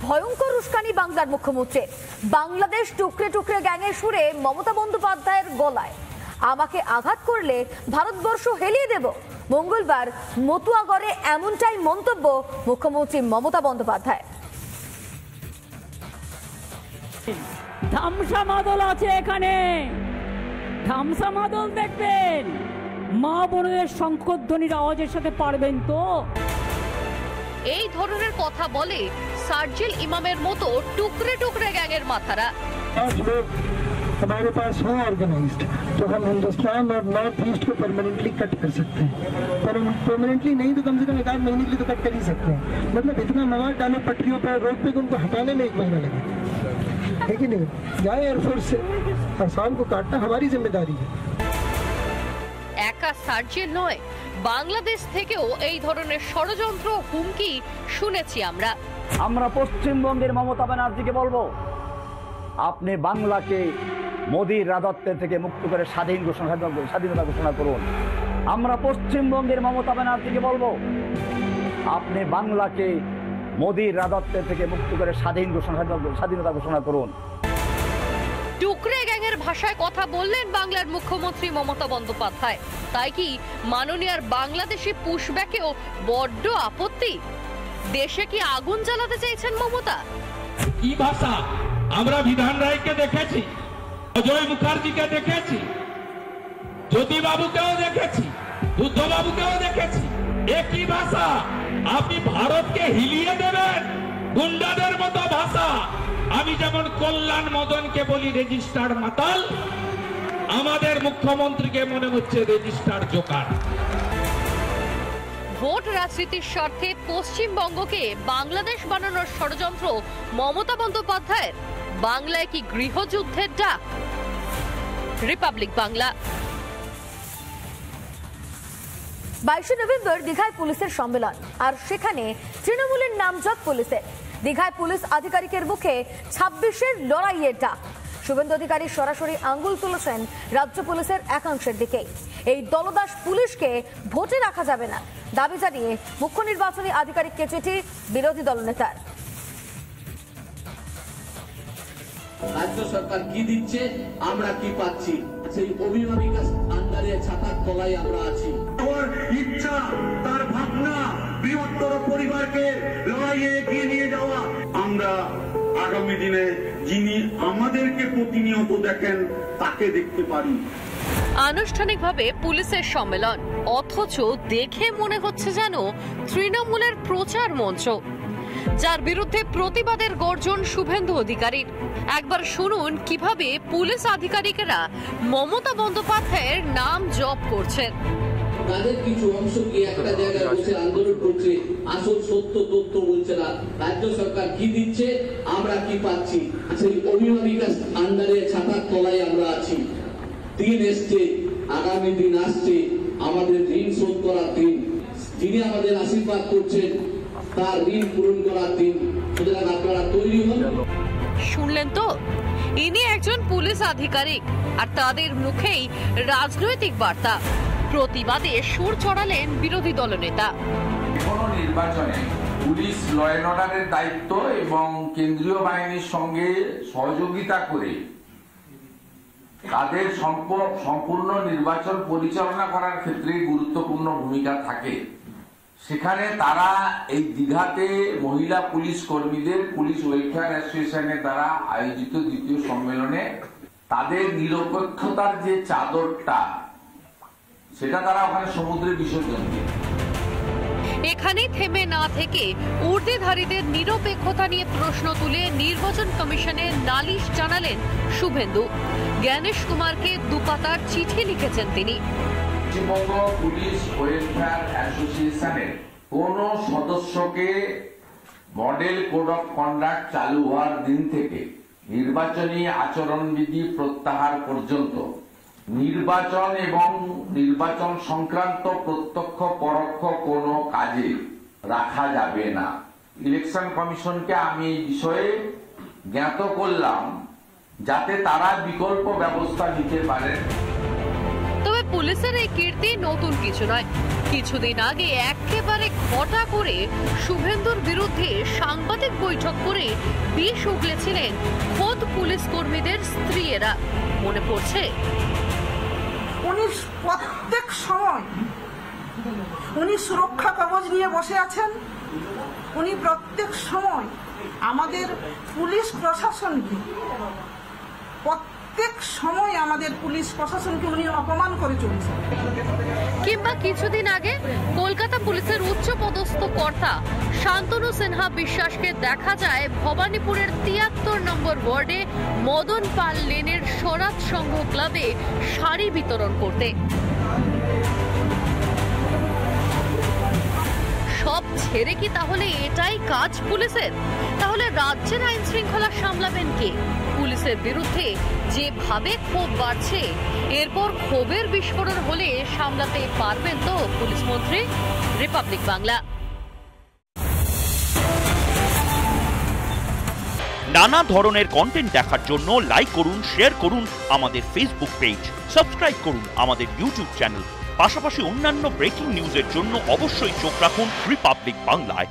ভয়ঙ্কর উস্কানি বাংলার মুখ্যমন্ত্রী। বাংলাদেশ টুকরে টুকরে গ্যাংয়ের সুরে মমতা বন্দ্যোপাধ্যায়ের গলায়, আমাকে আঘাত করলে ভারতবর্ষ হেলিয়ে দেব। মঙ্গলবার মতুয়াগড়ে এমনটাই মন্তব্য মুখ্যমন্ত্রী মমতা বন্দ্যোপাধ্যায়। ধামসা মাদল আছে এখানে, ধামসা মাদল দেখবেন, মা বোনদের শঙ্খধ্বনির আওয়াজের সাথে পারবেন তো? এই ধরনের কথা বলে সার্জিল ইমামের মতো টুকরে টুকরে গ্যাংয়ের মাথারা। हमारे पास हो ऑर्गेनाइज्ड तो हम हिंदुस्तान और नॉर्थ ईस्ट को परमानेंटली कट कर सकते हैं, पर परमानेंटली नहीं तो कम से कम 1 महीने के लिए तो कट कर ही सकते हैं। मतलब इतना मवाद डालो पटरियों पर, रोड पे, उनको हटाने में 1 महीना लगे, है कि नहीं? जाए एयरफोर्स से, आसाम को काटना हमारी जिम्मेदारी है। একা সার্জিল নয়, বাংলাদেশ থেকেও এই ধরনের ষড়যন্ত্র হুমকি শুনেছি আমরা। আমরা পশ্চিমবঙ্গের মমতা ব্যানার্জিকে বলবো, আপনি বাংলাকে মোদির রাজত্বের থেকে মুক্ত করে স্বাধীনতা ঘোষণা করুন। আমরা পশ্চিমবঙ্গের মমতা ব্যানার্জিকে বলবো, আপনি বাংলাকে মোদির রাজত্বের থেকে মুক্ত করে স্বাধীনতা ঘোষণা করুন। টুকরে গ্যাংয়ের ভাষায় কথা বললেন বাংলার মুখ্যমন্ত্রী মমতা বন্দ্যোপাধ্যায়। তাই কি মাননীয়ার বাংলাদেশি পুশব্যাকেও বড্ড আপত্তি? দেশে কি আগুন জ্বালাতে চাইছেন মমতা? কি ভাষা? আমরা বিধান রায়কে দেখেছি, অজয় মুখার্জিকে দেখেছি, জ্যোতি বাবুকেও দেখেছি, বুদ্ধ বাবুকেও দেখেছি। একই ভাষা আপনি ভারতকে হিলিয়ে দেবেন, গুন্ডাদের মতো ভাষা। আমি যেমন কল্যাণ মদনকে বলি রেজিস্টার্ড মাতাল, আমাদের মুখ্যমন্ত্রীকে মনে হচ্ছে রেজিস্টার্ড জোকার। ভোট রাজনীতির স্বার্থে পশ্চিমবঙ্গকে বাংলাদেশ বানানোর ষড়যন্ত্র মমতা বন্দ্যোপাধ্যায়ের। বাংলায় কি গৃহযুদ্ধের ডাক? রিপাবলিক বাংলা। 22 নভেম্বর দীঘায় পুলিশের সম্মেলন, আর সেখানে তৃণমূলের নামজপ পুলিশের। দীঘায় পুলিশ আধিকারিকের মুখে 26-এর লড়াইয়ের ডাক। শুভেন্দু অধিকারী সরাসরি আঙ্গুল তুলেছেন রাজ্য পুলিশের একাংশের দিকে। এই দলদাস পুলিশকে ভোটে রাখা যাবে না দাবি জানিয়ে মুখ্য নির্বাচনী আধিকারিককে চিঠি বিরোধী দলনেতার। রাজ্য সরকার কি দিচ্ছে, আমরা কি পাচ্ছি, সেই অভিভাবিকা আন্ডারে ছাতার তলায় আমরা আছি। আমার ইচ্ছা, তার ভাবনা, বৃহত্তর পরিবারকে লড়াইয়ে এগিয়ে নিয়ে যাওয়া। আমরা আগামী দিনে যিনি আমাদেরকে প্রতিনিয়ত দেখেন তাকে দেখতে পারি। আনুষ্ঠানিকভাবে পুলিশের সম্মেলন, অথচ দেখে মনে হচ্ছে যেন তৃণমূলের প্রচার মঞ্চ, যার বিরুদ্ধে প্রতিবাদের গর্জন শুভেন্দু অধিকারীর। একবার শুনুন কিভাবে পুলিশ আধিকারিকেরা মমতা বন্দ্যোপাধ্যায়ের নাম জপ করছেন। তাদের কিছু অংশ কি একটা জায়গায় বসে আন্দোলন করছে, আসল সত্য তথ্য বলছে না। রাজ্য সরকার কি দিচ্ছে, আমরা কি পাচ্ছি, সেই অভিভাবিকা আন্ডারে ছাতার তলায় আমরা আছি। দিন এসছে, আগামী দিন আসছে, আমাদের ঋণ শোধ করার দিন। যিনি আমাদের আশীর্বাদ করছেন তার ঋণ পূরণ করার দিন। সুতরাং আপনারা তৈরি হন। শুনলেন তো, ইনি একজন পুলিশ আধিকারিক, আর তাদের মুখেই রাজনৈতিক বার্তা। প্রতিবাদে সুর চড়ালেন বিরোধী দলনেতা। কোনো নির্বাচনে পুলিশ ল অ্যান্ড অর্ডারের দায়িত্ব এবং কেন্দ্রীয় বাহিনীর সঙ্গে সহযোগিতা করে তাদের সম্পূর্ণ নির্বাচন পরিচালনা করার ক্ষেত্রে গুরুত্বপূর্ণ ভূমিকা থাকে। সেখানে তারা এই দীঘাতে মহিলা পুলিশ কর্মীদের পুলিশ ওয়েলফেয়ার অ্যাসোসিয়েশনের দ্বারা আয়োজিত দ্বিতীয় সম্মেলনে তাদের নিরপেক্ষতার যে চাদরটা, সেটা তারা ওখানে সমুদ্রে বিসর্জন দিয়ে। এখানেই থেমে না থেকে ঊর্ধ্বধারীদের নিরপেক্ষতা নিয়ে প্রশ্ন তুলে নির্বাচন কমিশনে নালিশ জানালেন শুভেন্দু। জ্ঞানেশ কুমারকে দুপাতার চিঠি লিখেছেন তিনি। পশ্চিমবঙ্গ পুলিশ ওয়েলফেয়ার অ্যাসোসিয়েশনের কোন সদস্যকে মডেল কোড অফ কন্ডাক্ট চালু হওয়ার দিন থেকে নির্বাচনী আচরণবিধি প্রত্যাহার পর্যন্ত নির্বাচন এবং নির্বাচন সংক্রান্ত প্রত্যক্ষ পরোক্ষ কোনো কাজে রাখা যাবে না। ইলেকশন কমিশনকে আমি এই বিষয়ে জ্ঞাত করলাম যাতে তারা বিকল্প ব্যবস্থা নিতে পারেন। তবে পুলিশের এই কীর্তি নতুন কিছু নয়। কিছুদিন আগে একেবারে ঘটা করে শুভেন্দুর বিরুদ্ধে সাংবাদিক বৈঠক করে বিষ উগলেছিলেন খোদ পুলিশ কর্মীদের স্ত্রীয়েরা। মনে পড়ছে? উনি প্রত্যেক সময় উনি সুরক্ষা কবচ নিয়ে বসে আছেন। উনি প্রত্যেক সময় আমাদের পুলিশ প্রশাসনকে উনি অপমান করে চলছেন। কিংবা কিছুদিন আগে কলকাতা পুলিশের উচ্চ পদস্থ কর্তা শান্তনু সিনহা বিশ্বাসকে দেখা যায় ভবানীপুরের ৭৩ নম্বর ওয়ার্ডে মদন পাল লেনের স্বরাজ সংঘ ক্লাবে শাড়ি বিতরণ করতে। সব ছেড়ে কি তাহলে এটাই কাজ পুলিশের? তাহলে রাজ্যের আইন শৃঙ্খলা সামলাবেন কে? পুলিশের বিরুদ্ধে যেভাবে ক্ষোভ বাড়ছে, এরপর ক্ষোভের বিস্ফোরণ হলে সামলাতে পারবেন তো পুলিশ মন্ত্রী? রিপাবলিক বাংলা। নানা ধরনের কন্টেন্ট দেখার জন্য লাইক করুন, শেয়ার করুন আমাদের ফেসবুক পেজ, সাবস্ক্রাইব করুন আমাদের ইউটিউব চ্যানেল। পাশাপাশি অন্যান্য ব্রেকিং নিউজের জন্য অবশ্যই চোখ রাখুন রিপাবলিক বাংলায়।